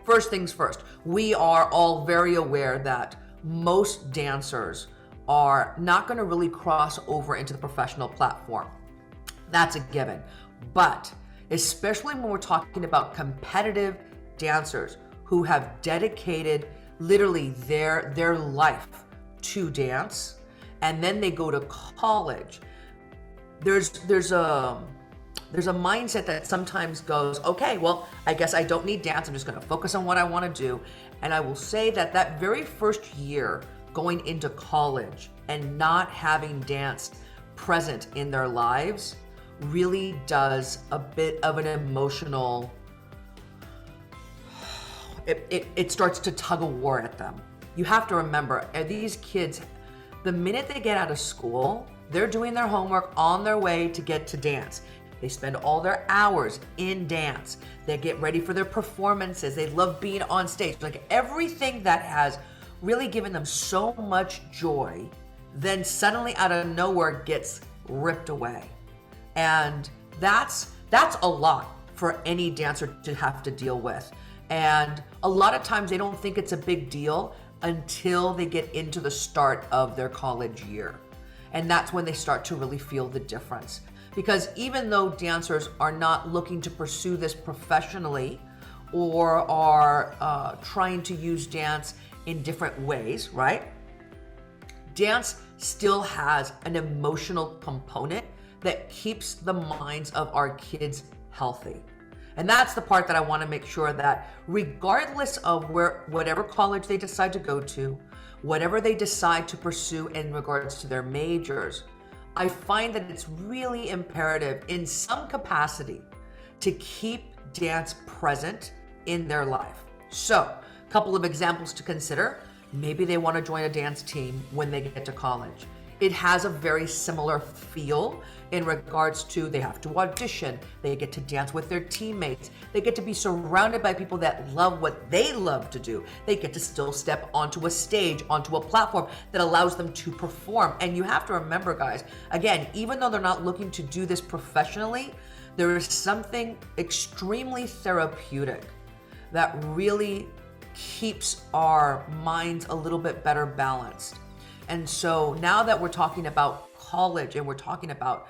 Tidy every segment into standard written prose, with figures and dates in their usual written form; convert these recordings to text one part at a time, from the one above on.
first things first, we are all very aware that most dancers are not going to really cross over into the professional platform. That's a given. But especially when we're talking about competitive dancers who have dedicated literally their life to dance, and then they go to college, there's a mindset that sometimes goes, okay, well, I guess I don't need dance. I'm just going to focus on what I want to do. And I will say that very first year going into college and not having dance present in their lives really does a bit of an emotional, it starts to tug a war at them. You have to remember, these kids, the minute they get out of school, they're doing their homework on their way to get to dance. They spend all their hours in dance. They get ready for their performances. They love being on stage. Like everything that has really given them so much joy, then suddenly out of nowhere gets ripped away. And that's a lot for any dancer to have to deal with. And a lot of times they don't think it's a big deal until they get into the start of their college year. And that's when they start to really feel the difference. Because even though dancers are not looking to pursue this professionally or are trying to use dance in different ways, right? Dance still has an emotional component that keeps the minds of our kids healthy. And that's the part that I want to make sure that regardless of whatever college they decide to go to, whatever they decide to pursue in regards to their majors, I find that it's really imperative in some capacity to keep dance present in their life. So, a couple of examples to consider. Maybe they want to join a dance team when they get to college. It has a very similar feel in regards to they have to audition, they get to dance with their teammates, they get to be surrounded by people that love what they love to do. They get to still step onto a stage, onto a platform that allows them to perform. And you have to remember, guys, again, even though they're not looking to do this professionally, there is something extremely therapeutic that really keeps our minds a little bit better balanced. And so now that we're talking about college and we're talking about,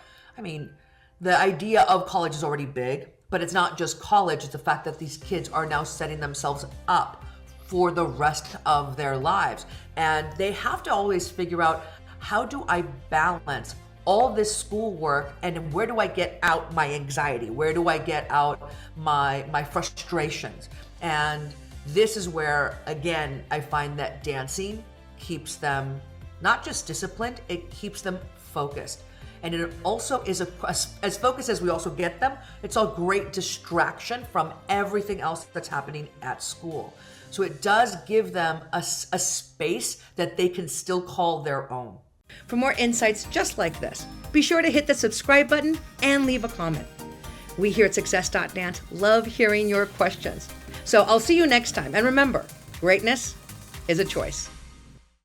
the idea of college is already big, but it's not just college. It's the fact that these kids are now setting themselves up for the rest of their lives. And they have to always figure out, how do I balance all this schoolwork and where do I get out my anxiety? Where do I get out my frustrations? And this is where, again, I find that dancing keeps them not just disciplined, it keeps them focused. And it also is as focused as we also get them, it's a great distraction from everything else that's happening at school. So it does give them a space that they can still call their own. For more insights just like this, be sure to hit the subscribe button and leave a comment. We here at SUCCESS.dance love hearing your questions. So I'll see you next time. And remember, greatness is a choice.